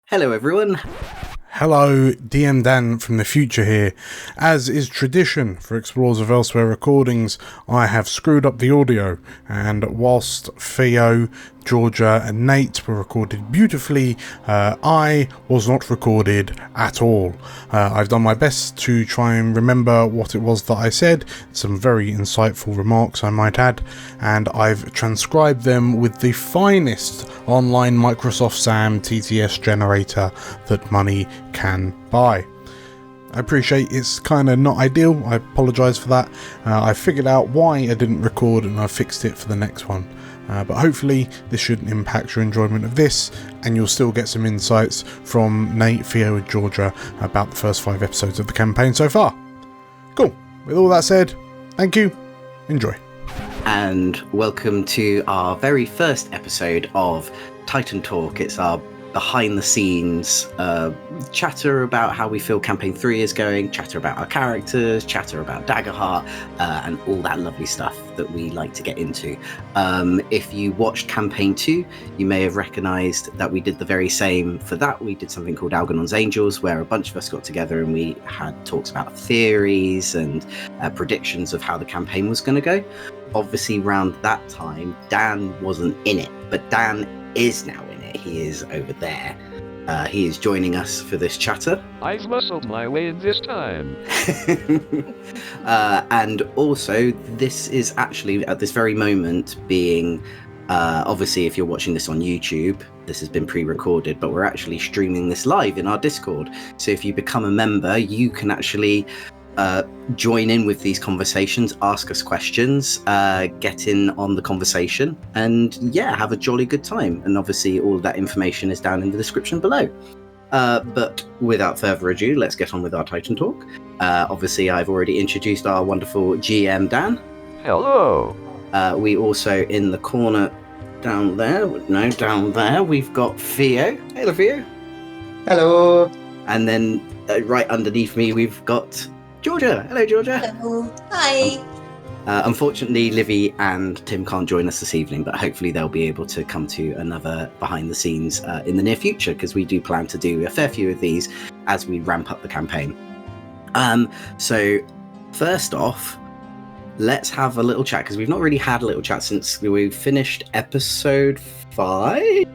Hello everyone. Hello, DM Dan from the future here. As is tradition for Explorers of Elsewhere recordings, I have screwed up the audio, and whilst Theo, Georgia and Nate were recorded beautifully, I was not recorded at all. I've done my best to try and remember what it was that I said, some very insightful remarks I might add, and I've transcribed them with the finest online Microsoft SAM TTS generator that money can buy. I appreciate it's kind of not ideal, I apologise for that. I figured out why I didn't record and I fixed it for the next one. But hopefully this shouldn't impact your enjoyment of this, and you'll still get some insights from Nate, Theo and Georgia about the first 5 episodes of the campaign so far. Cool, with all that said, thank you, enjoy. And welcome to our very first episode of Titan Talk. It's our behind the scenes chatter about how we feel campaign 3 is going, chatter about our characters, chatter about Daggerheart, and all that lovely stuff that we like to get into. If you watched campaign 2, you may have recognized that we did the very same for that. We did something called Algernon's Angels, where a bunch of us got together and we had talks about theories and predictions of how the campaign was going to go. Obviously around that time Dan wasn't in it, but Dan is now in it. He is over there. He is joining us for this chatter. I've muscled my way in this time. And also, this is actually at this very moment being, obviously if you're watching this on YouTube, this has been pre-recorded, but we're actually streaming this live in our Discord. So if you become a member, you can actually join in with these conversations, ask us questions, get in on the conversation, and have a jolly good time. And obviously all of that information is down in the description below. But without further ado, let's get on with our Titan Talk. Obviously I've already introduced our wonderful GM Dan. Hello. We also in the corner down there we've got Theo. Hello Theo. Hello. And then right underneath me we've got Georgia. Hello, Georgia. Hello. Hi. Unfortunately, Livy and Tim can't join us this evening, but hopefully they'll be able to come to another behind the scenes in the near future, because we do plan to do a fair few of these as we ramp up the campaign. So first off, let's have a little chat, because we've not really had a little chat since we finished episode 5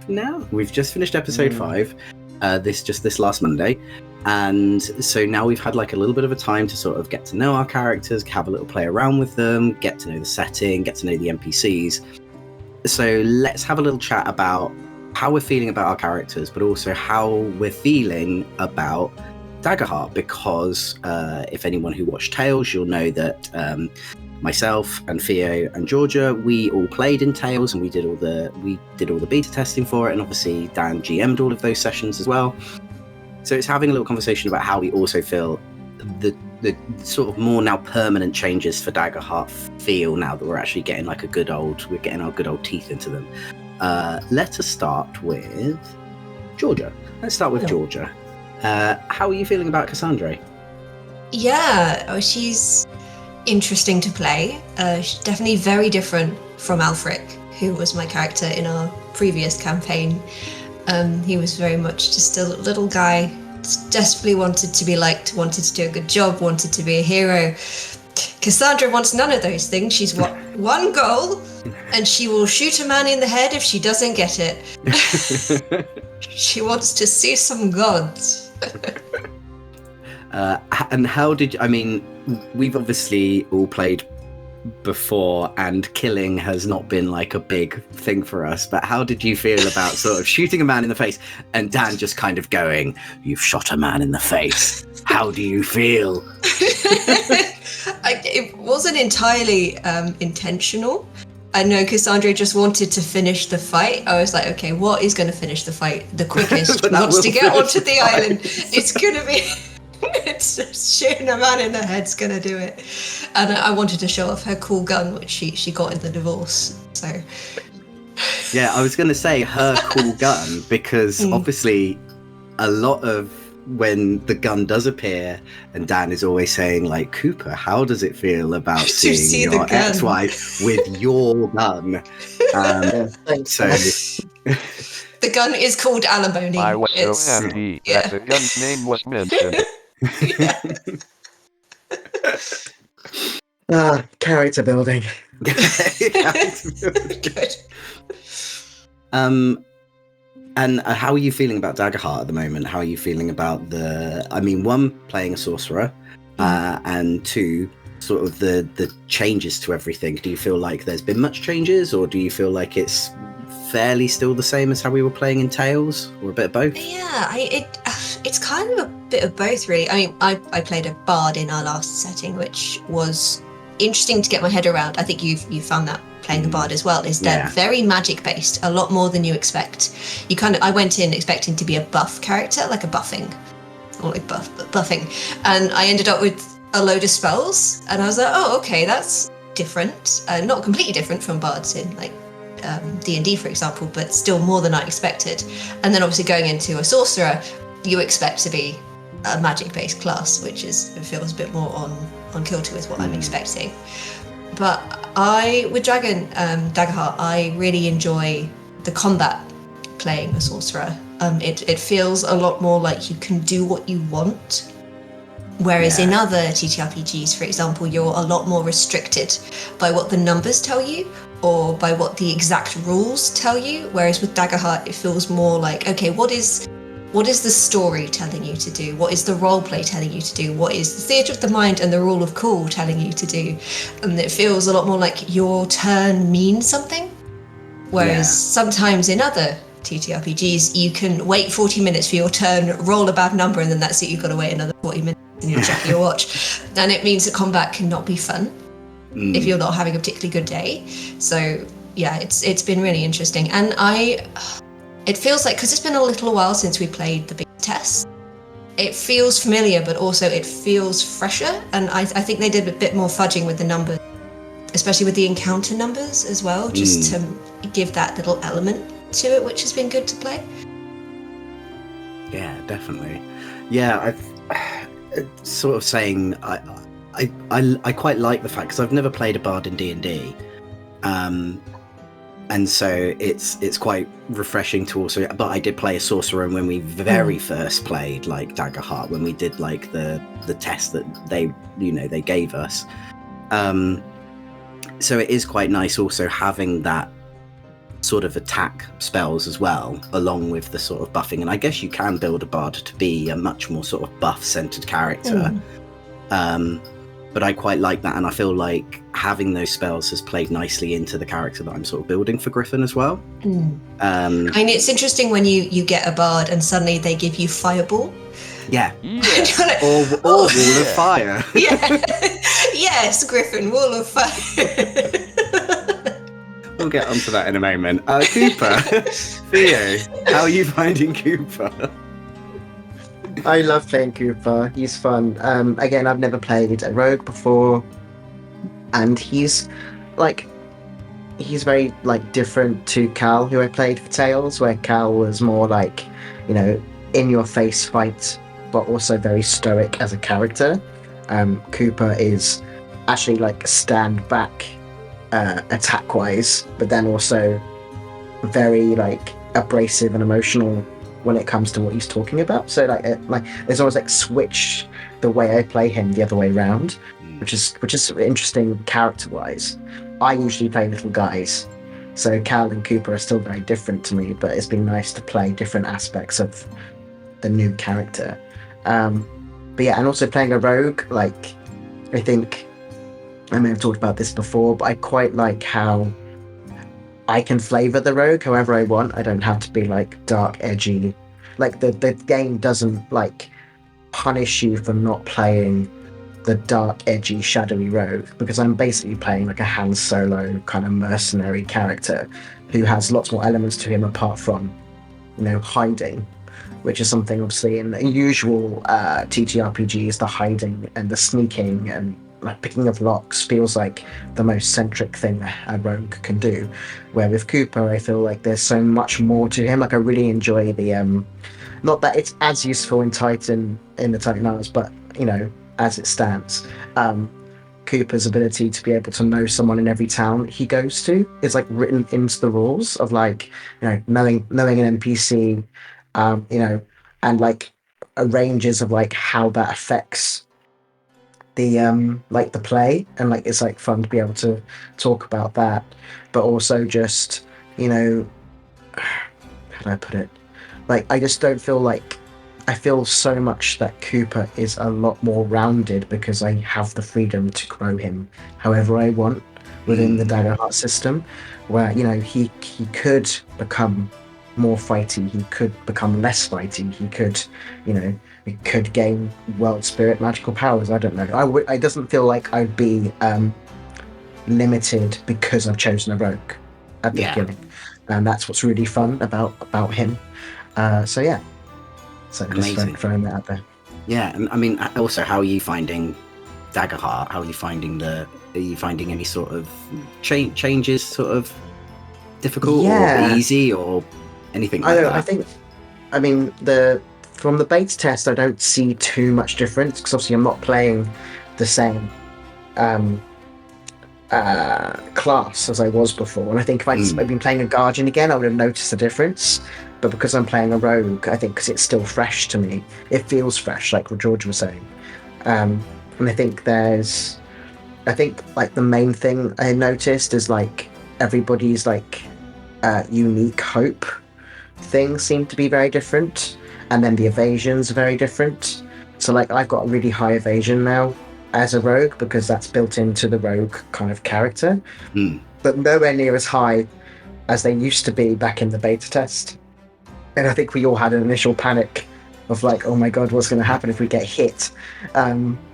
now. We've just finished episode 5, this last Monday. And so now we've had like a little bit of a time to sort of get to know our characters, have a little play around with them, get to know the setting, get to know the NPCs. So let's have a little chat about how we're feeling about our characters, but also how we're feeling about Daggerheart, because if anyone who watched Tales, you'll know that myself and Theo and Georgia, we all played in Tales, and we did all the beta testing for it, and obviously Dan GM'd all of those sessions as well. So it's having a little conversation about how we also feel the sort of more now permanent changes for Daggerheart feel now that we're actually getting like we're getting our good old teeth into them. Let us start with Georgia. Let's start with Georgia. How are you feeling about Cassandra? Yeah, she's interesting to play. She's definitely very different from Alfric, who was my character in our previous campaign. He was very much just a little guy, desperately wanted to be liked, wanted to do a good job, wanted to be a hero. Cassandra wants none of those things. She's got one goal, and she will shoot a man in the head if she doesn't get it. She wants to see some gods. And how did we've obviously all played before, and killing has not been like a big thing for us, but how did you feel about sort of shooting a man in the face and Dan just kind of going, "You've shot a man in the face, how do you feel?" It wasn't entirely intentional. I know Cassandra just wanted to finish the fight. I was like, okay, what is going to finish the fight the quickest? Wants to get onto the island. It's going to be... It's just shooting a man in the head's gonna do it. And I wanted to show off her cool gun, which she got in the divorce. So yeah, I was gonna say her cool gun, because obviously a lot of when the gun does appear, and Dan is always saying like, "Cooper, how does it feel about seeing your ex-wife with your gun?" So The gun is called alimony. I was It's- so happy yeah. that the gun's name was mentioned. Yeah. Character building. Good. And how are you feeling about Daggerheart at the moment? How are you feeling about one, playing a sorcerer, and two, sort of the changes to everything? Do you feel like there's been much changes, or do you feel like it's fairly still the same as how we were playing in Tales, or a bit of both? Yeah, it's kind of a bit of both, really. I mean, I played a bard in our last setting, which was interesting to get my head around. I think you found that playing the bard as well. Is they're very magic based, a lot more than you expect. I went in expecting to be a buff character, like a buffing, or like buffing, and I ended up with a load of spells, and I was like, oh, okay, that's different. Not completely different from bards in like D&D, for example, but still more than I expected. And then obviously going into a sorcerer, you expect to be a magic-based class, which it feels a bit more on kilter with what I'm expecting. But with Daggerheart, I really enjoy the combat playing a sorcerer. It feels a lot more like you can do what you want. Whereas in other TTRPGs, for example, you're a lot more restricted by what the numbers tell you or by what the exact rules tell you. Whereas with Daggerheart, it feels more like, okay, what is the story telling you to do? What is the roleplay telling you to do? What is the theatre of the mind and the rule of cool telling you to do? And it feels a lot more like your turn means something. Whereas sometimes in other TTRPGs, you can wait 40 minutes for your turn, roll a bad number, and then that's it, you've got to wait another 40 minutes and you're checking your watch. And it means that combat cannot be fun if you're not having a particularly good day. So yeah, it's been really interesting. And it feels like, because it's been a little while since we played the BTS, it feels familiar, but also it feels fresher. And I think they did a bit more fudging with the numbers, especially with the encounter numbers as well, just to give that little element to it, which has been good to play. Yeah, definitely. Yeah, sort of saying I quite like the fact, because I've never played a bard in D&D, and so it's quite refreshing to also. But I did play a sorcerer when we very first played like Daggerheart, when we did like the test that they gave us. So it is quite nice also having that sort of attack spells as well, along with the sort of buffing. And I guess you can build a bard to be a much more sort of buff-centered character. But I quite like that, and I feel like having those spells has played nicely into the character that I'm sort of building for Griffin as well. I mean, it's interesting when you get a bard and suddenly they give you Fireball. Yeah. Yeah. Or Wall of Fire. Yeah. Yes, Griffin, Wall of Fire. We'll get onto that in a moment. Cooper, Theo, how are you finding Cooper? I love playing Cooper. He's fun. Again, I've never played a rogue before, and he's very like different to Cal, who I played for Tales, where Cal was more like, in your face fight, but also very stoic as a character. Cooper is actually like stand back attack wise, but then also very like abrasive and emotional when it comes to what he's talking about. So there's always like switch the way I play him the other way around, which is interesting character wise. I usually play little guys, so Cal and Cooper are still very different to me, but it's been nice to play different aspects of the new character. But yeah, and also playing a rogue, like, I think I may have talked about this before, but I quite like how I can flavor the rogue however I want. I don't have to be like dark, edgy. Like the game doesn't like punish you for not playing the dark, edgy, shadowy rogue, because I'm basically playing like a Han Solo kind of mercenary character who has lots more elements to him apart from, hiding, which is something obviously in the usual TTRPGs, the hiding and the sneaking and like picking of locks feels like the most centric thing a rogue can do. Where with Cooper, I feel like there's so much more to him. Like I really enjoy the not that it's as useful in the Titan Hours, but as it stands, Cooper's ability to be able to know someone in every town he goes to is like written into the rules of like, knowing an NPC, and like ranges of like how that affects the play, and like it's like fun to be able to talk about that, but also just how do I put it? Like, I just don't feel like I feel so much that Cooper is a lot more rounded because I have the freedom to grow him however I want within the Daggerheart system, where he could become more fighty, he could become less fighty, he could he could gain world spirit magical powers. I don't know. I doesn't feel like I'd be limited because I've chosen a rogue at the beginning, and that's what's really fun about him. So yeah, so Amazing. Just throwing that out there. Yeah, and I mean, also, how are you finding Daggerheart? How are you finding Are you finding any sort of changes, sort of difficult or easy or anything like that? I think, I mean, from the beta test, I don't see too much difference because obviously I'm not playing the same class as I was before, and I think if I'd been playing a Guardian again, I would have noticed a difference. But because I'm playing a Rogue, I think because it's still fresh to me, it feels fresh, like what George was saying. And I think like the main thing I noticed is like everybody's like unique hope things seem to be very different, and then the evasions are very different. So like I've got a really high evasion now as a rogue because that's built into the rogue kind of character, but nowhere near as high as they used to be back in the beta test. And I think we all had an initial panic of like, oh my god, what's going to happen if we get hit?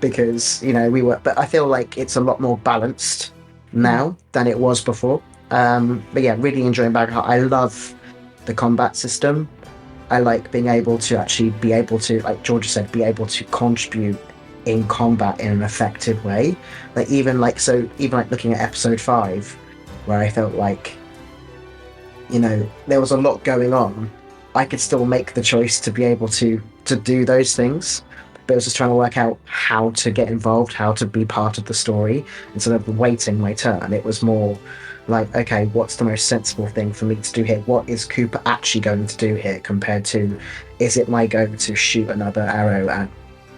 Because we were, but I feel like it's a lot more balanced now than it was before. But yeah, really enjoying Daggerheart. I love the combat system. I like being able to actually like George said, be able to contribute in combat in an effective way. Like even like looking at episode 5, where I felt like there was a lot going on, I could still make the choice to be able to do those things, but it was just trying to work out how to get involved, how to be part of the story instead of waiting my turn. It was more like, okay, what's the most sensible thing for me to do here? What is Cooper actually going to do here compared to, is it my go to shoot another arrow at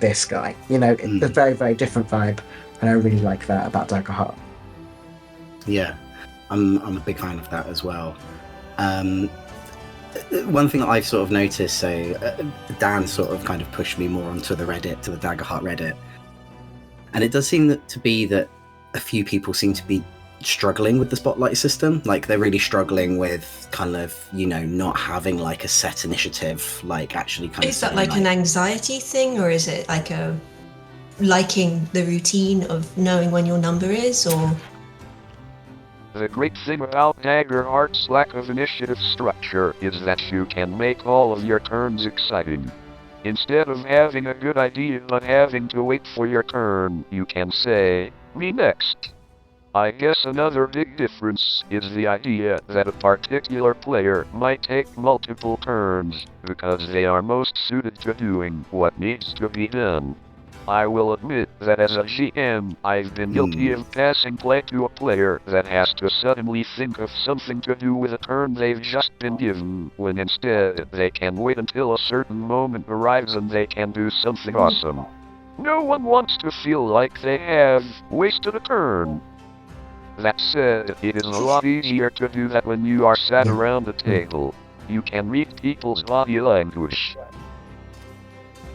this guy? It's a very, very different vibe, and I really like that about Daggerheart. Yeah, I'm a big fan of that as well. One thing that I've sort of noticed, so Dan sort of kind of pushed me more onto the Reddit, to the Daggerheart Reddit, and it does seem to be that a few people seem to be struggling with the spotlight system. Like they're really struggling with kind of not having like a set initiative, like actually kind of. Is that like an anxiety thing, or is it like a liking the routine of knowing when your number is, or? The great thing about Daggerheart's lack of initiative structure is that you can make all of your turns exciting. Instead of having a good idea but having to wait for your turn, you can say, "Me next." I guess another big difference is the idea that a particular player might take multiple turns, because they are most suited to doing what needs to be done. I will admit that as a GM, I've been guilty of passing play to a player that has to suddenly think of something to do with a turn they've just been given, when instead they can wait until a certain moment arrives and they can do something awesome. No one wants to feel like they have wasted a turn. That said, it is a lot easier to do that when you are sat around a table. You can read people's body language.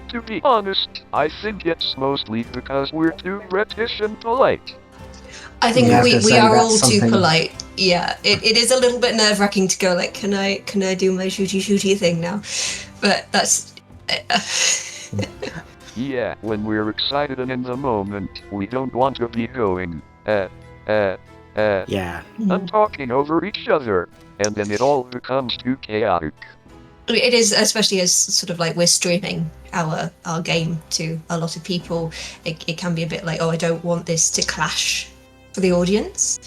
To be honest, I think it's mostly because we're too British and polite. I think we are all too polite. Yeah, it is a little bit nerve-wracking to go like, can I do my shooty thing now? But that's... Yeah, when we're excited and in the moment, we don't want to be going, Yeah. and talking over each other, and then it all becomes too chaotic. It is, especially as sort of like we're streaming our game to a lot of people, it can be a bit like, oh, I don't want this to clash for the audience.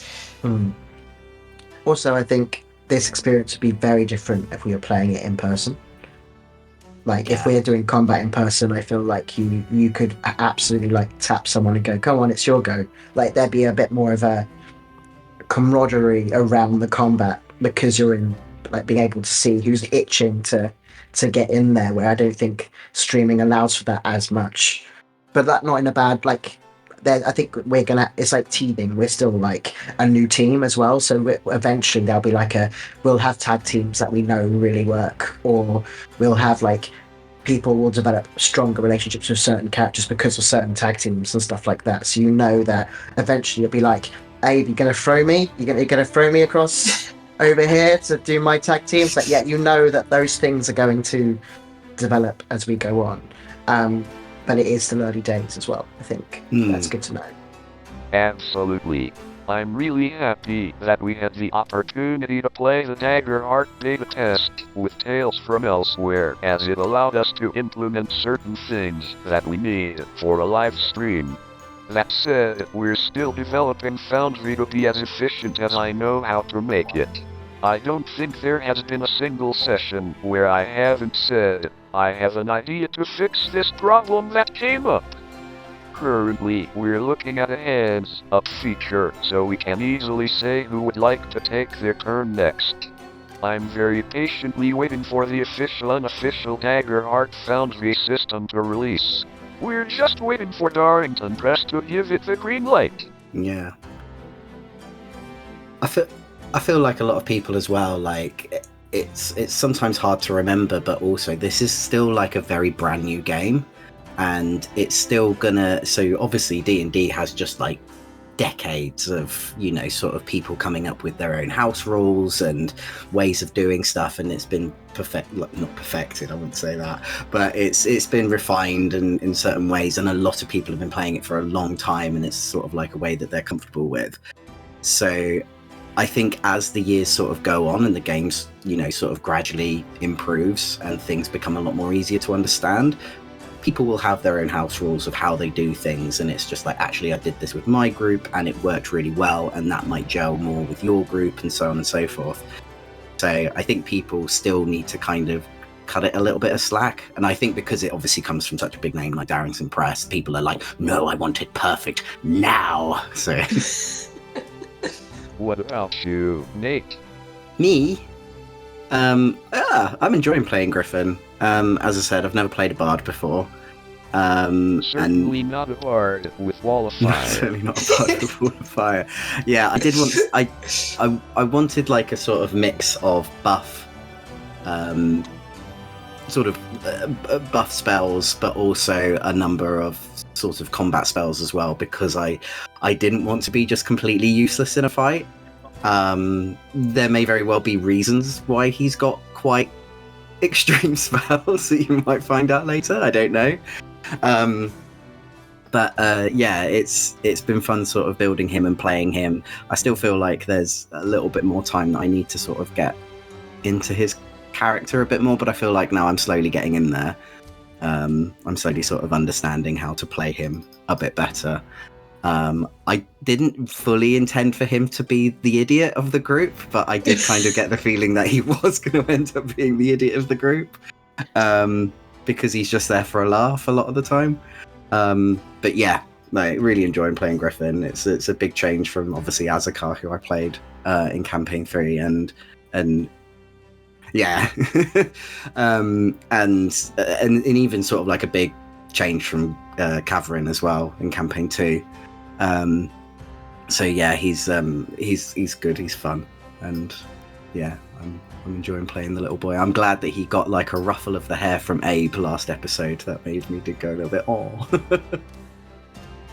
Also, I think this experience would be very different if we were playing it in person. Like if Yeah. we're doing combat in person, I feel like you could absolutely like tap someone and go, "Come on, it's your go." Like there'd be a bit more of a camaraderie around the combat because you're in, like being able to see who's itching to get in there. Where I don't think streaming allows for that as much. But that not in a bad like. I think we're gonna. It's like teaming. We're still like a new team as well. So eventually there'll be like we'll have tag teams that we know really work, or we'll have like people will develop stronger relationships with certain characters because of certain tag teams and stuff like that. So you know that eventually you'll be like, "Abe, you're gonna throw me? You're gonna throw me across over here to do my tag teams?" But yeah, you know that those things are going to develop as we go on. But it is still early days as well. I think that's good to know. Absolutely. I'm really happy that we had the opportunity to play the Daggerheart beta test with Tales from Elsewhere, as it allowed us to implement certain things that we need for a live stream. That said, we're still developing Foundry to be as efficient as I know how to make it. I don't think there has been a single session where I haven't said, I have an idea to fix this problem that came up. Currently, we're looking at a hands-up feature, so we can easily say who would like to take their turn next. I'm very patiently waiting for the official/unofficial Daggerheart Foundry system to release. We're just waiting for Darrington Press to give it the green light. Yeah. I feel like a lot of people as well, like it's sometimes hard to remember, but also this is still like a very brand new game, and it's still gonna, so obviously D&D has just like decades of, you know, sort of people coming up with their own house rules and ways of doing stuff, and it's been not perfected, I wouldn't say that, but it's been refined in certain ways, and a lot of people have been playing it for a long time, and it's sort of like a way that they're comfortable with. So I think as the years sort of go on and the games, you know, sort of gradually improves and things become a lot more easier to understand, people will have their own house rules of how they do things, and it's just like, actually, I did this with my group and it worked really well, and that might gel more with your group, and so on and so forth. So I think people still need to kind of cut it a little bit of slack, and I think because it obviously comes from such a big name like Darrington Press, people are like, no, I want it perfect now. So What about you, Nate? me, I'm enjoying playing Griffin. As I said, I've never played a bard before. Certainly not a bard with Wall of Fire. Certainly not a bard with Wall of Fire. Yeah, I did want. I wanted like a sort of mix of buff, buff spells, but also a number of sort of combat spells as well, because I didn't want to be just completely useless in a fight. There may very well be reasons why he's got quite extreme spells that you might find out later. I don't know. Yeah, it's been fun sort of building him and playing him. I still feel like there's a little bit more time that I need to sort of get into his character a bit more, but I feel like now I'm slowly getting in there. I'm slowly sort of understanding how to play him a bit better. I didn't fully intend for him to be the idiot of the group, but I did kind of get the feeling that he was going to end up being the idiot of the group, because he's just there for a laugh a lot of the time. But yeah, like, really enjoying playing Griffin. It's a big change from obviously Azakar, who I played in campaign 3, and yeah, and even sort of like a big change from Caverin as well in campaign 2. So yeah, he's good, he's fun, and yeah, I'm enjoying playing the little boy. I'm glad that he got like a ruffle of the hair from Abe last episode. That made me go a little bit,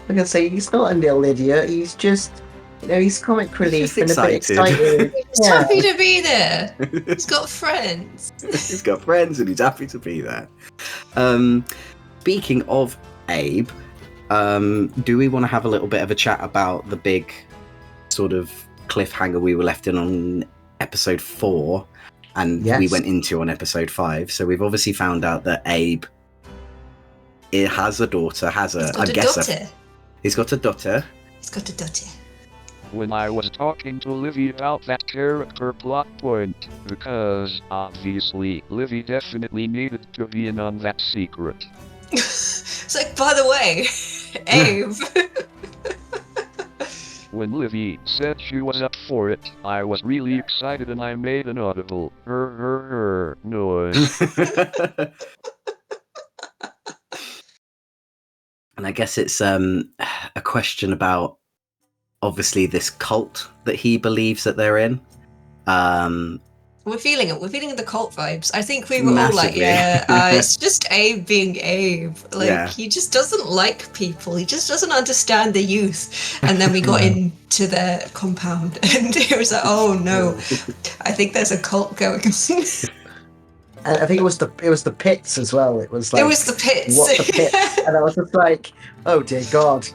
I'm gonna say he's not a nil idiot. He's just, you know, he's comic relief and a bit excited. He's happy to be there. He's got friends. He's got friends and he's happy to be there. Speaking of Abe, do we want to have a little bit of a chat about the big sort of cliffhanger we were left in on episode 4 and we went into on episode 5? So we've obviously found out that Abe has a daughter, He's got a daughter. He's got a daughter. He's got a daughter. when I was talking to Livy about that character plot point, because, obviously, Livy definitely needed to be in on that secret. It's like, by the way, Abe. When Livy said she was up for it, I was really excited and I made an audible noise. And I guess it's a question about, obviously, this cult that he believes that they're in. We're feeling it. We're feeling the cult vibes. I think we were all like, Massively. yeah, it's just Abe being Abe. Like, Yeah. he just doesn't like people. He just doesn't understand the youth. And then we got into their compound and it was like, oh no, I think there's a cult going on. And I think it was the pits as well. It was like, It was the pits. What the pits? And I was just like, oh dear God,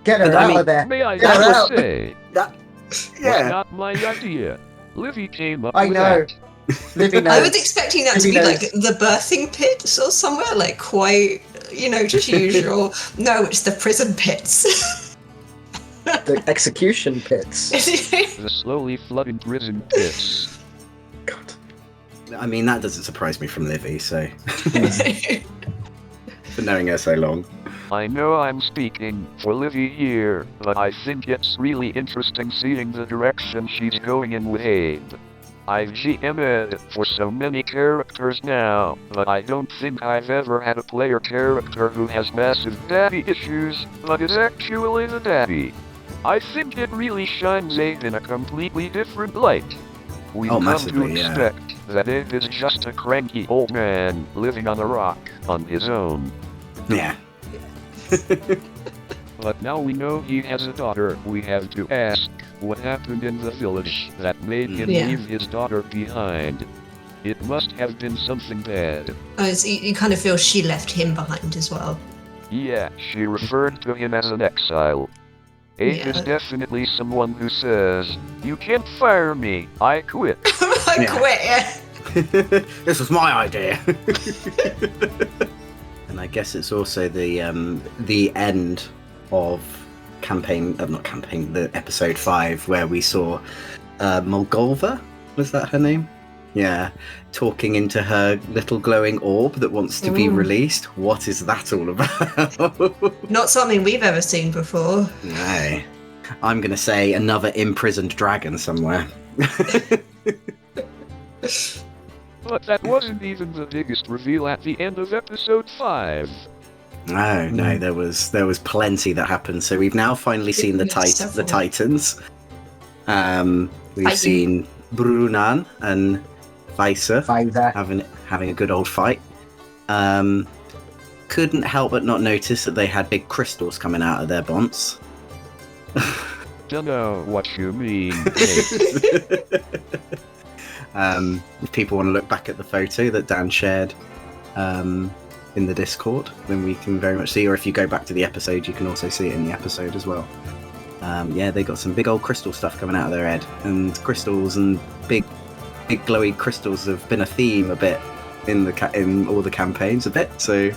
get her But I out mean, of there. May I Get her just out. say, That, was yeah. not my idea. Livy came up I with know. that. Livy knows. I was expecting that to Livy be knows. like the birthing pits or somewhere, like quite, just usual. No, it's the prison pits. The execution pits. The slowly flooding prison pits. God. I mean, that doesn't surprise me from Livy, so for knowing her so long. I know I'm speaking for Livy here, but I think it's really interesting seeing the direction she's going in with Abe. I've GM'd for so many characters now, but I don't think I've ever had a player character who has massive daddy issues, but is actually the daddy. I think it really shines Abe in a completely different light. We've come to massively, yeah. expect that Abe is just a cranky old man living on a rock on his own. Yeah. But now we know he has a daughter, we have to ask what happened in the village that made him Yeah. leave his daughter behind. It must have been something bad. You kind of feel she left him behind as well. Yeah, she referred to him as an exile. Abe is Yeah. definitely someone who says, "You can't fire me, I quit." I Yeah. quit, yeah. This was my idea. And I guess it's also the end of the episode 5 where we saw Molgolva, was that her name? Yeah, talking into her little glowing orb that wants to be released. What is that all about? Not something we've ever seen before. No. I'm going to say another imprisoned dragon somewhere. But that wasn't even the biggest reveal at the end of episode 5. No, there was plenty that happened. So we've now finally seen the Several. Titans. We've Fighting. seen Brunan and Weiser Pfizer. having a good old fight. Couldn't help but not notice that they had big crystals coming out of their bonds. Dunno what you mean. If people want to look back at the photo that Dan shared in the Discord, then we can very much see, or if you go back to the episode, you can also see it in the episode as well. Yeah, they got some big old crystal stuff coming out of their head, and crystals and big glowy crystals have been a theme a bit in all the campaigns a bit, so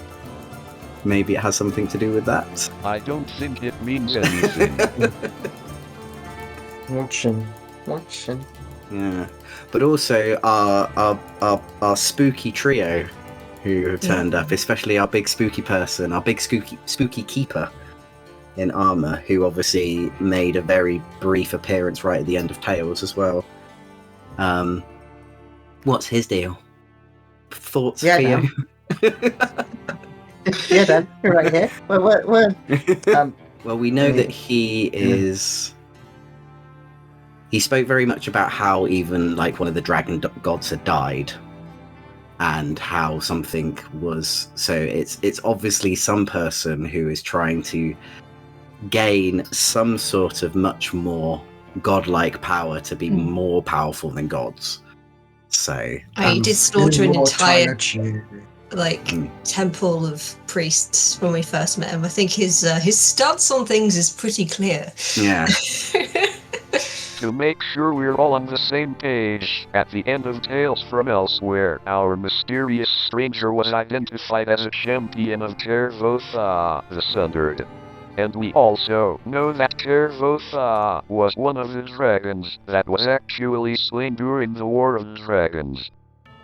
maybe it has something to do with that. I don't think it means anything. Watching. Yeah, but also our spooky trio who have turned up, especially our big spooky person, our big spooky keeper in armor, who obviously made a very brief appearance right at the end of Tales as well. What's his deal? Thoughts for you? Yeah, Dan, you're right here. Well, we know that he is. He spoke very much about how even like one of the dragon gods had died, and how something was. So it's obviously some person who is trying to gain some sort of much more godlike power to be more powerful than gods. So He did slaughter an entire China temple of priests when we first met him. I think his stance on things is pretty clear. yeah. To make sure we're all on the same page, at the end of Tales from Elsewhere, our mysterious stranger was identified as a champion of Tervotha, the Sundered. And we also know that Kervotha was one of the dragons that was actually slain during the War of Dragons.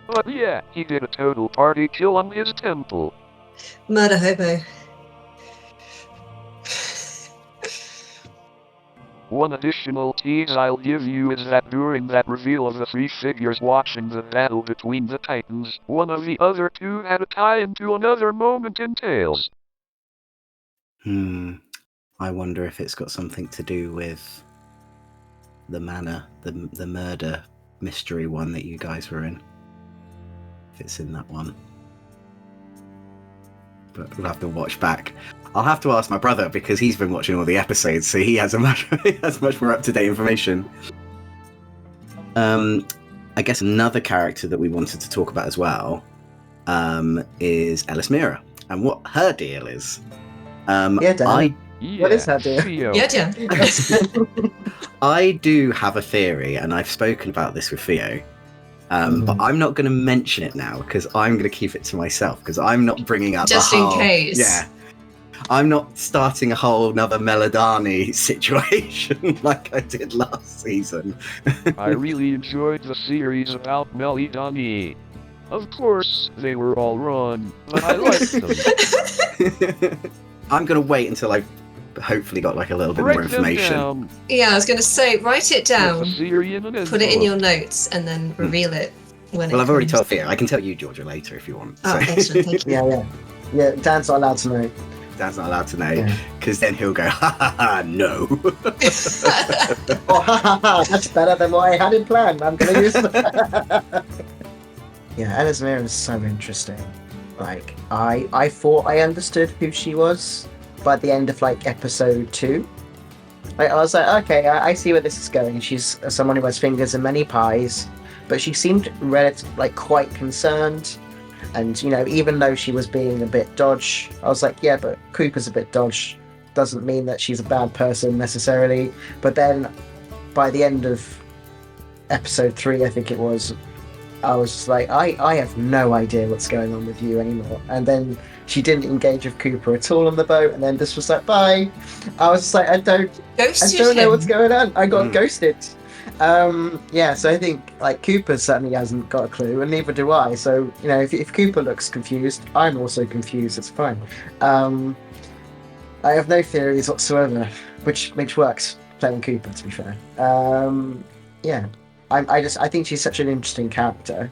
But yeah, he did a total party kill on his temple. Murder hobo. One additional tease I'll give you is that during that reveal of the three figures watching the battle between the titans, one of the other two had a tie into another moment in Tales. I wonder if it's got something to do with the manor, the murder mystery one that you guys were in. If it's in that one. But we'll have to watch back. I'll have to ask my brother because he's been watching all the episodes, so he has much more up-to-date information. I guess another character that we wanted to talk about as well is Ellis Mira and what her deal is. Yeah, Dan. What is her deal? Theo. Yeah, Dan. I do have a theory, and I've spoken about this with Theo. But I'm not going to mention it now because I'm going to keep it to myself because I'm not bringing up Just in case. Yeah, I'm not starting a whole another Melodani situation like I did last season. I really enjoyed the series about Melodani. Of course, they were all wrong, but I liked them. I'm going to wait until I've hopefully got like a little bit more information. Yeah, I was going to say, write it down, put it in your notes, and then reveal it when Well, I've already told Theo. I can tell you, Georgia, later if you want. Oh, excellent, thank you. Yeah, Dan's not allowed to know. Dan's not allowed to know, because then he'll go, ha ha ha, no. Oh, ha ha ha, that's better than what I had in plan. I'm going to use that. Yeah, Ellis Mira is so interesting. Like, I thought I understood who she was by the end of, like, episode 2. Like, I was like, okay, I see where this is going. She's someone who has fingers in many pies, but she seemed quite concerned. And, you know, even though she was being a bit dodge, I was like, yeah, but Cooper's a bit dodge. Doesn't mean that she's a bad person necessarily. But then, by the end of episode 3, I think it was, I was just like, I have no idea what's going on with you anymore. And then she didn't engage with Cooper at all on the boat, and then just was like, bye. I was just like, I don't know what's going on. I got ghosted. So I think like Cooper certainly hasn't got a clue, and neither do I. So, you know, if Cooper looks confused, I'm also confused. It's fine. I have no theories whatsoever, which works playing Cooper, to be fair. I think she's such an interesting character,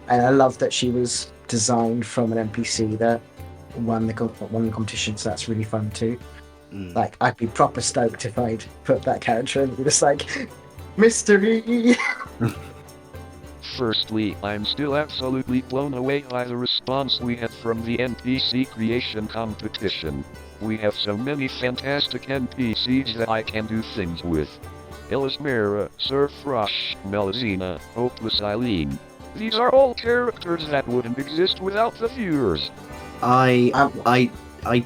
and I love that she was designed from an NPC that won the competition. So that's really fun too. Like, I'd be proper stoked if I'd put that character in, just like mystery. Firstly, I'm still absolutely blown away by the response we had from the NPC creation competition. We have so many fantastic NPCs that I can do things with. Ellis Mira, Sir Thrush, Melusina, Hopeless Eileen. These are all characters that wouldn't exist without the viewers. I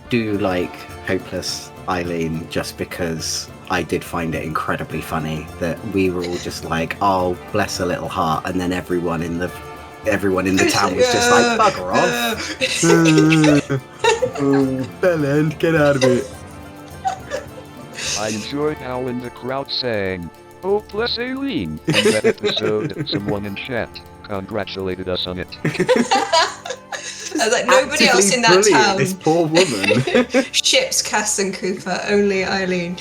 do like Hopeless Eileen just because I did find it incredibly funny that we were all just like, oh, bless her little heart, and then everyone in the town was just like, bugger off. Bellend, get out of it. I enjoyed how in the crowd sang, "Oh, bless Aileen." In that episode, someone in chat congratulated us on it. I was like, nobody else in that town. This poor woman. Ships Cass and Cooper, only Eileen.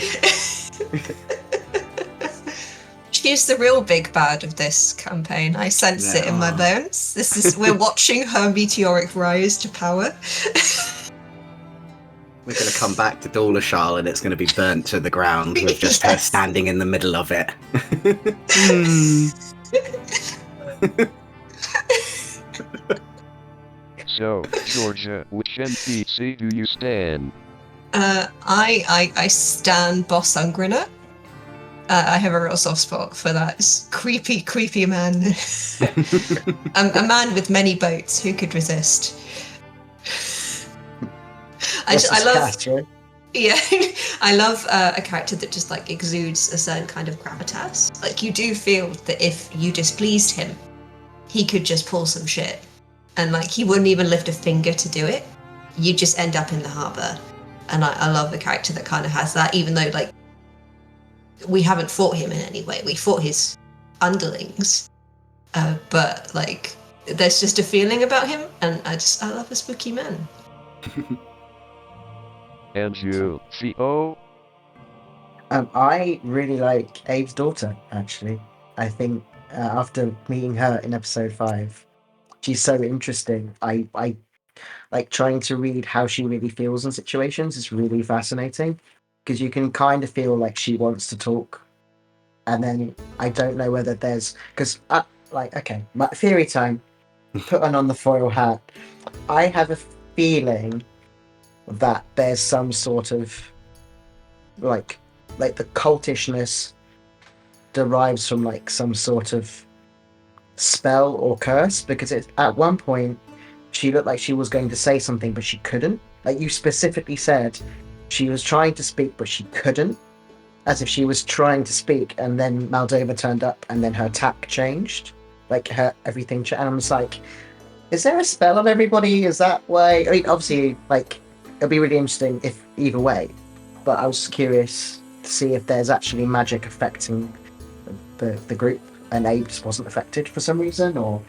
She's the real big bad of this campaign. I sense it in my bones. We're watching her meteoric rise to power. We're going to come back to Dolashal and it's going to be burnt to the ground with just her standing in the middle of it. So, Georgia, which NPC do you stan? I stan Boss Ungriner. I have a real soft spot for that creepy man. A man with many boats. Who could resist? I love. Yeah, I love a character that just like exudes a certain kind of gravitas. Like, you do feel that if you displeased him, he could just pull some shit, and like he wouldn't even lift a finger to do it. You just end up in the harbour, And I love a character that kind of has that, even though like we haven't fought him in any way. We fought his underlings, but like there's just a feeling about him, and I love a spooky man. And you, CO? I really like Abe's daughter, actually. I think after meeting her in episode 5, she's so interesting. I like trying to read how she really feels in situations is really fascinating, because you can kind of feel like she wants to talk, and then I don't know whether there's because okay, my theory time. Putting on the foil hat, I have a feeling that there's some sort of like the cultishness derives from like some sort of spell or curse, because at one point she looked like she was going to say something but she couldn't. Like you specifically said, she was trying to speak but she couldn't, as if she was trying to speak and then Moldova turned up and then her tack changed, like her everything and I'm just like, is there a spell on everybody? Is that why? I mean, obviously, like it'll be really interesting if either way, but I was curious to see if there's actually magic affecting the group, and Abe just wasn't affected for some reason, or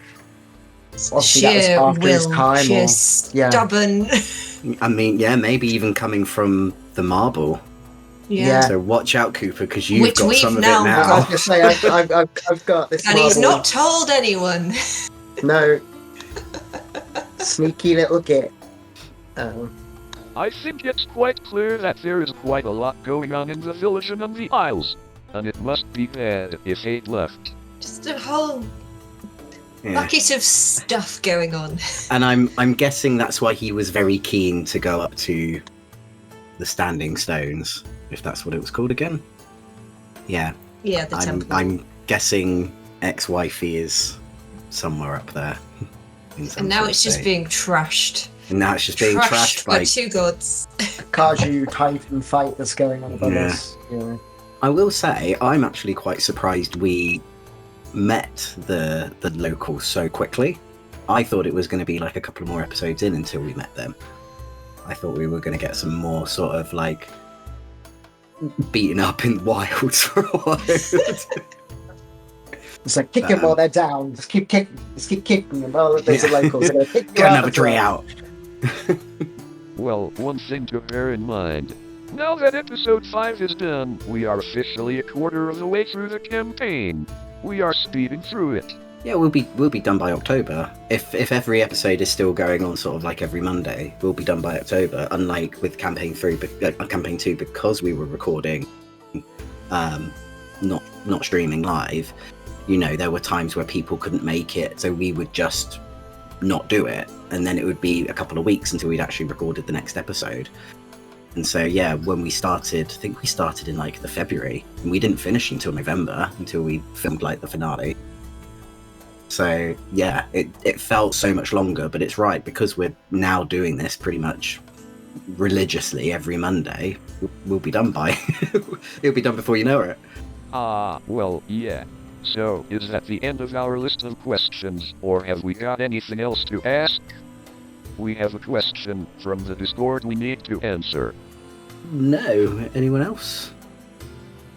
obviously that was Sheer after his will, time, sheer or stubborn. I mean, yeah, maybe even coming from the marble. Yeah. So watch out, Cooper, because you've Which got we've some of it now now. I was gonna say I've got this, And he's marble. not told anyone. No. Sneaky little git. I think it's quite clear that there is quite a lot going on in the village and on the Isles, and it must be bad if Abe left. Just a whole Yeah. bucket of stuff going on. And I'm guessing that's why he was very keen to go up to the Standing Stones, if that's what it was called again. Yeah. Yeah, the temple. I'm guessing ex-wifey is somewhere up there. And now it's just being trashed. And now it's just being trashed by... two gods. Kaju Titan fight that's going on above Yeah. us. Yeah. I will say, I'm actually quite surprised we met the locals so quickly. I thought it was going to be like a couple of more episodes in until we met them. I thought we were going to get some more sort of like beaten up in wilds for a while. It's like kick them while they're down. Just keep kicking. Just keep kicking them. Oh, there's the locals. They're gonna kick you Get out another as tree well. out. Well, one thing to bear in mind. Now that episode 5 is done, we are officially a quarter of the way through the campaign. We are speeding through it. Yeah, we'll be done by October. If every episode is still going on sort of like every Monday, we'll be done by October. Unlike with campaign 2, because we were recording, not streaming live. You know, there were times where people couldn't make it, so we would just not do it, and then it would be a couple of weeks until we'd actually recorded the next episode. And so, yeah, when we started, I think we started in like the February, and we didn't finish until November, until we filmed like the finale. So, yeah, it felt so much longer, but it's right, because we're now doing this pretty much religiously every Monday, we'll be done by, it'll be done before you know it. Well, yeah. So, is that the end of our list of questions, or have we got anything else to ask? We have a question from the Discord we need to answer. No, anyone else?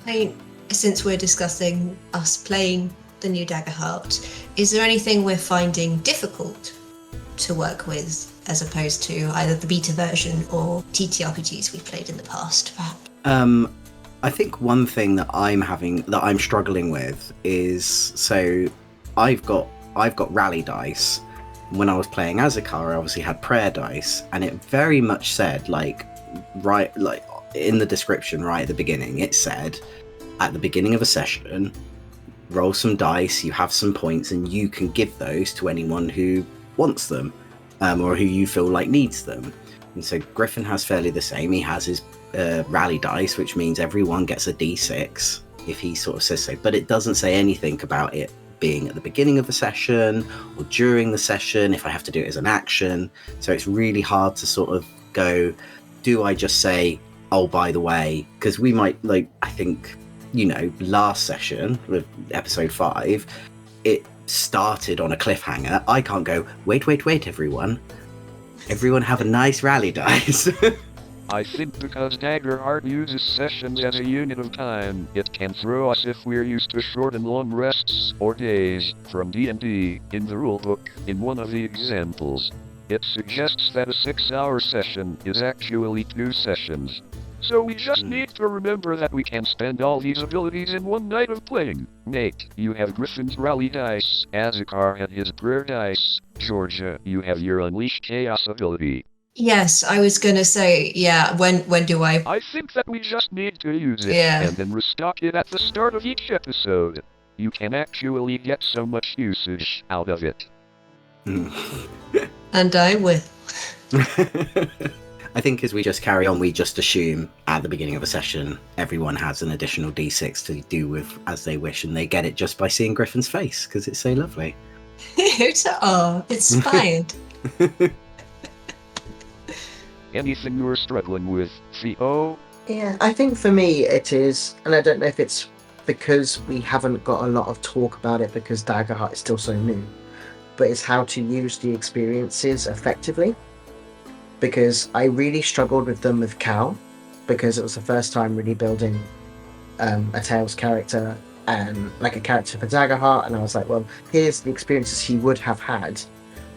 I mean, since we're discussing us playing the new Daggerheart, is there anything we're finding difficult to work with as opposed to either the beta version or TTRPGs we've played in the past, perhaps? I think one thing that I'm struggling with is, so I've got rally dice. When I was playing Azakar, I obviously had prayer dice, and it very much said like in the description right at the beginning, it said at the beginning of a session, roll some dice, you have some points, and you can give those to anyone who wants them, or who you feel like needs them. And so Griffin has fairly the same. He has his rally dice, which means everyone gets a d6 if he sort of says so, but it doesn't say anything about it being at the beginning of the session or during the session, if I have to do it as an action. So it's really hard to sort of go, do I just say, oh, by the way, because we might, like, I think, you know, last session with episode 5, it started on a cliffhanger. I can't go, wait, everyone have a nice rally dice. I think because Daggerheart uses sessions as a unit of time, it can throw us if we're used to short and long rests, or days, from D&D, in the rulebook, in one of the examples. It suggests that a 6-hour session is actually 2 sessions. So we just need to remember that we can spend all these abilities in one night of playing. Nate, you have Griffin's Rally Dice, Azikar had his Prayer Dice, Georgia, you have your Unleash Chaos ability. Yes, I was gonna say, yeah, when do I? I think that we just need to use it, Yeah. and then restock it at the start of each episode. You can actually get so much usage out of it. And I will. I think as we just carry on, we just assume at the beginning of a session, everyone has an additional D6 to do with as they wish, and they get it just by seeing Griffin's face, because it's so lovely. Oh, inspired. Anything you're struggling with, CO? Yeah, I think for me it is, and I don't know if it's because we haven't got a lot of talk about it because Daggerheart is still so new, but it's how to use the experiences effectively. Because I really struggled with them with Cal, because it was the first time really building a Tales character and like a character for Daggerheart, and I was like, well, here's the experiences he would have had,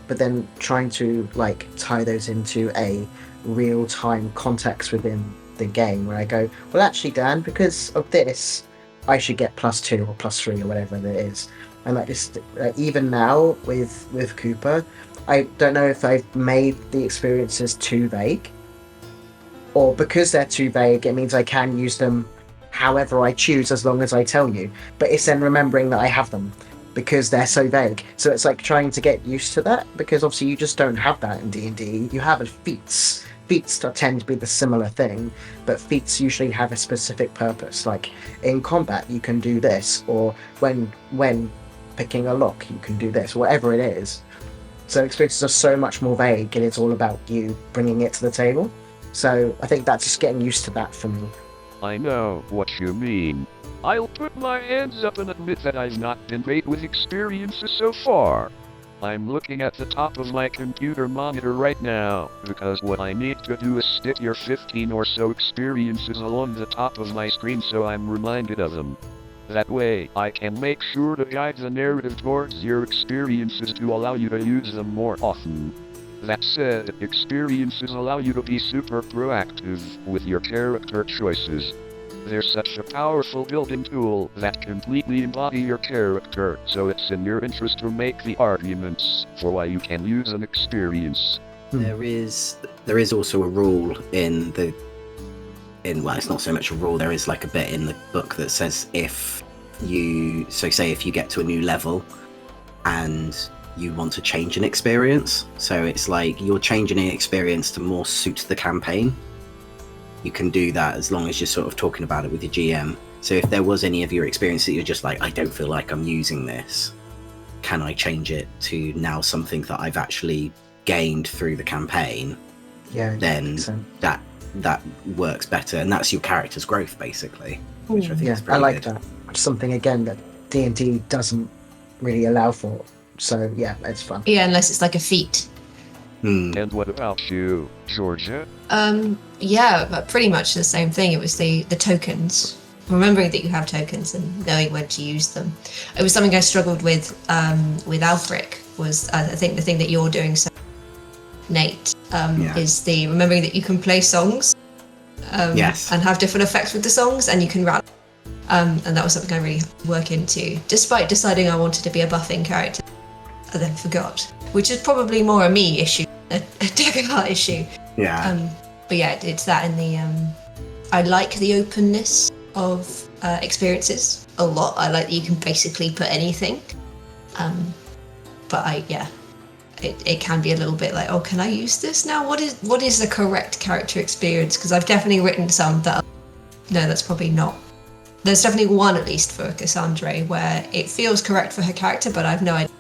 but then trying to like tie those into a real-time context within the game where I go, well, actually, Dan, because of this, I should get +2 or +3 or whatever it is. And like this, even now with Cooper, I don't know if I've made the experiences too vague, or because they're too vague, it means I can use them however I choose as long as I tell you. But it's then remembering that I have them because they're so vague. So it's like trying to get used to that, because obviously you just don't have that in D&D. You have feats. Feats tend to be the similar thing, but feats usually have a specific purpose. Like in combat, you can do this, or when picking a lock, you can do this, whatever it is. So experiences are so much more vague, and it's all about you bringing it to the table. So I think that's just getting used to that for me. I know what you mean. I'll put my hands up and admit that I've not been great with experiences so far. I'm looking at the top of my computer monitor right now, because what I need to do is stick your 15 or so experiences along the top of my screen so I'm reminded of them. That way, I can make sure to guide the narrative towards your experiences to allow you to use them more often. That said, experiences allow you to be super proactive with your character choices. They're such a powerful building tool that completely embody your character, so it's in your interest to make the arguments for why you can use an experience. There is also a rule well, it's not so much a rule, there is like a bit in the book that says if you get to a new level and you want to change an experience, so it's like you're changing an experience to more suit the campaign, you can do that as long as you're sort of talking about it with your GM. So if there was any of your experience that you're just like, I don't feel like I'm using this, can I change it to now something that I've actually gained through the campaign? Yeah, then that works better, and that's your character's growth basically, which I think is pretty I like good. that. Something again that D&D doesn't really allow for. So yeah, it's fun. Yeah, unless it's like a feat. And what about you, Georgia? Yeah, but pretty much the same thing. It was the tokens. Remembering that you have tokens and knowing when to use them. It was something I struggled with Alfric, was I think the thing that you're doing, so Nate, is the remembering that you can play songs Yes. and have different effects with the songs, and you can rally. And that was something I really work into, despite deciding I wanted to be a buffing character. I then forgot, which is probably more a me issue, a Daggerheart issue. Yeah. But yeah, it's that in the. I like the openness of experiences a lot. I like that you can basically put anything. But it can be a little bit like, oh, can I use this now? What is the correct character experience? Because I've definitely written some that, no, that's probably not. There's definitely one, at least for Cassandra, where it feels correct for her character, but I've no idea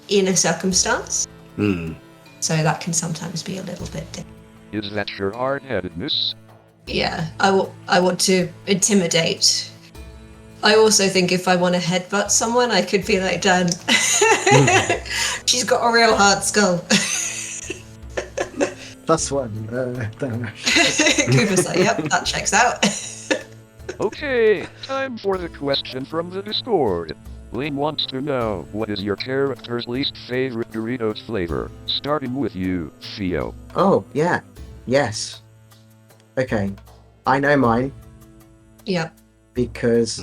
in a circumstance. So that can sometimes be a little bit different. Is that your hard-headedness? Yeah, I want to intimidate. I also think if I want to headbutt someone, I could be like, Dan, she's got a real hard skull. +1. Cooper's like, yep, that checks out. Okay, time for the question from the Discord. Lane wants to know, what is your character's least favorite Doritos flavor? Starting with you, Theo. Oh, yeah. Yes. Okay. I know mine Yep. because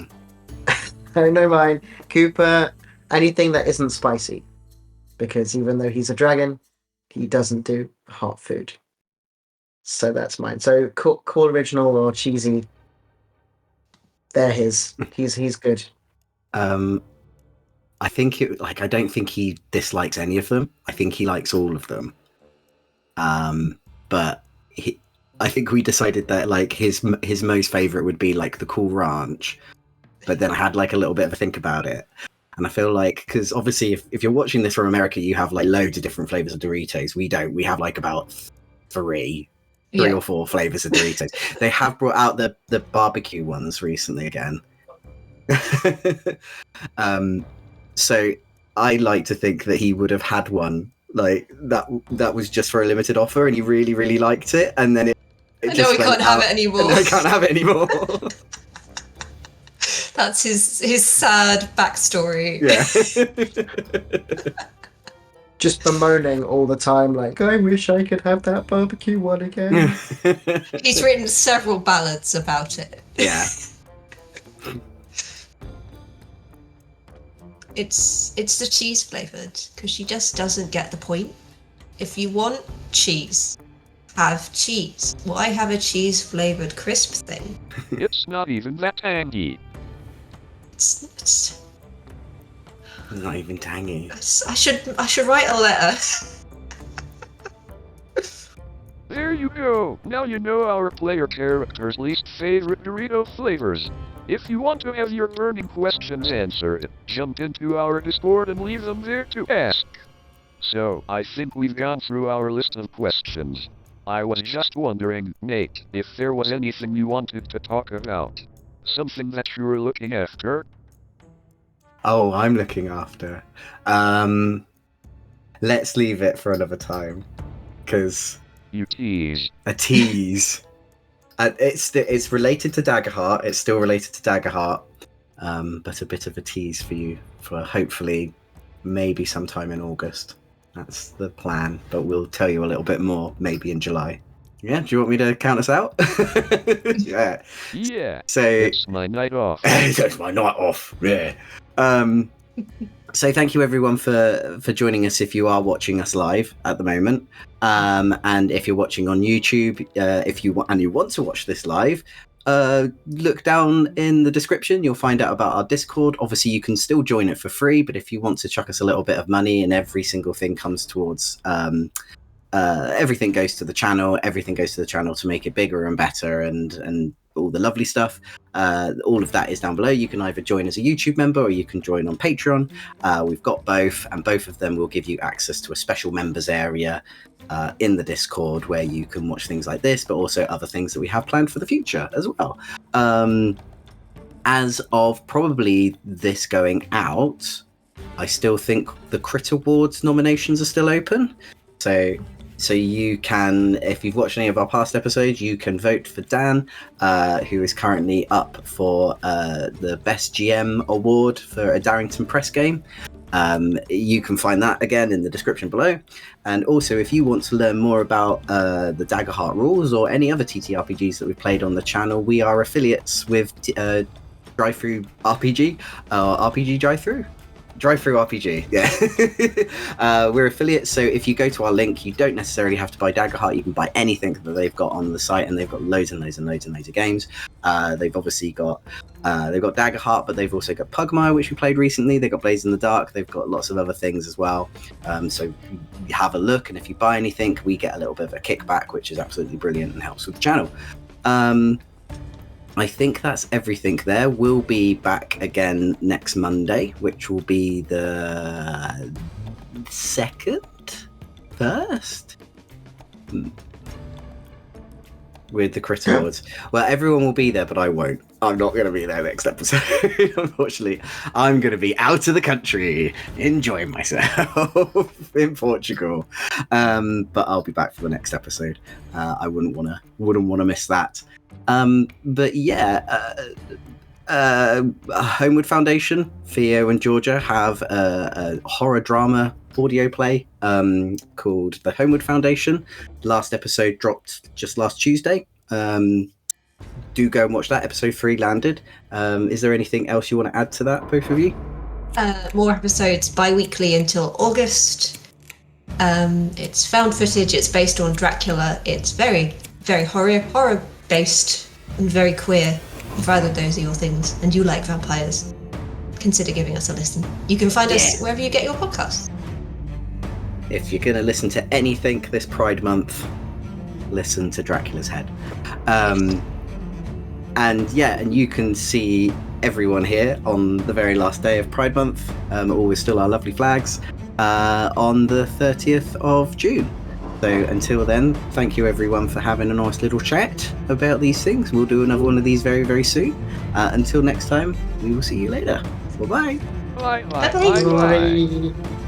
I know mine. Cooper, anything that isn't spicy. Because even though he's a dragon, he doesn't do hot food. So that's mine. So cool original or cheesy. They're his. He's good. I think I don't think he dislikes any of them. I think he likes all of them. But I think we decided that like his most favorite would be like the Cool Ranch. But then I had like a little bit of a think about it. And I feel like, because obviously if you're watching this from America, you have like loads of different flavors of Doritos. We don't. We have like about three or four flavors of Doritos. They have brought out the barbecue ones recently again. So I like to think that he would have had one like that was just for a limited offer, and he really, really liked it. And then it no, just we can't have it anymore. No, we can't have it anymore. That's his sad backstory. Yeah. Just bemoaning all the time, like, I wish I could have that barbecue one again. He's written several ballads about it. Yeah. It's the cheese flavoured, because she just doesn't get the point. If you want cheese, have cheese. Why have a cheese flavoured crisp thing? It's not even that tangy. It's Not even tangy. I should write a letter. There you go. Now you know our player character's least favorite Dorito flavors. If you want to have your burning questions answered, jump into our Discord and leave them there to ask. So, I think we've gone through our list of questions. I was just wondering, Nate, if there was anything you wanted to talk about. Something that you were looking after? Oh, I'm looking after. Let's leave it for another time, because You tease. a tease. It's related to Daggerheart. It's still related to Daggerheart, but a bit of a tease for you for hopefully maybe sometime in August. That's the plan, but we'll tell you a little bit more maybe in July. Yeah, do you want me to count us out? Yeah. Yeah. So It's my night off. that's my night off. Yeah. So thank you everyone for joining us if you are watching us live at the moment. And if you're watching on YouTube, if you want to watch this live, look down in the description. You'll find out about our Discord. Obviously, you can still join it for free, but if you want to chuck us a little bit of money, and every single thing comes towards everything goes to the channel. Everything goes to the channel to make it bigger and better, and all the lovely stuff. All of that is down below. You can either join as a YouTube member or you can join on Patreon. We've got both, and both of them will give you access to a special members area in the Discord where you can watch things like this, but also other things that we have planned for the future as well. As of probably this going out, I still think the Crit Awards nominations are still open. So you can, if you've watched any of our past episodes, you can vote for Dan, who is currently up for the Best GM award for a Darrington Press game. You can find that again in the description below. And also, if you want to learn more about the Daggerheart rules or any other TTRPGs that we've played on the channel, we are affiliates with Drive-Thru RPG, RPG Drive-Thru. Drive-Thru RPG, yeah. We're affiliates, so if you go to our link, you don't necessarily have to buy Daggerheart. You can buy anything that they've got on the site, and they've got loads and loads and loads and loads of games. They've obviously got Daggerheart, but they've also got Pugmire, which we played recently. They've got Blaze in the Dark. They've got lots of other things as well. So have a look, and if you buy anything, we get a little bit of a kickback, which is absolutely brilliant and helps with the channel. I think that's everything there. We'll be back again next Monday, which will be the 2nd? 1st? with the Critter Lords. Well, everyone will be there, but I won't. I'm not going to be there next episode, unfortunately. I'm going to be out of the country, enjoying myself in Portugal. But I'll be back for the next episode. I wouldn't want to miss that. But yeah, Homeward Foundation, Theo and Georgia have a horror drama audio play called The Homeward Foundation. Last episode dropped just last Tuesday. Do go and watch that. Episode 3 landed. Is there anything else you want to add to that, both of you? More episodes bi-weekly until August. It's found footage. It's based on Dracula. It's very, very horror based and very queer. If either of those are your things and you like vampires, consider giving us a listen. You can find us wherever you get your podcasts. If you're going to listen to anything this Pride Month, listen to Dracula's Head. And you can see everyone here on the very last day of Pride Month, always still our lovely flags, on the 30th of June. So until then, thank you everyone for having a nice little chat about these things. We'll do another one of these very, very soon. Until next time, we will see you later. Bye-bye. Bye. Bye-bye. Bye.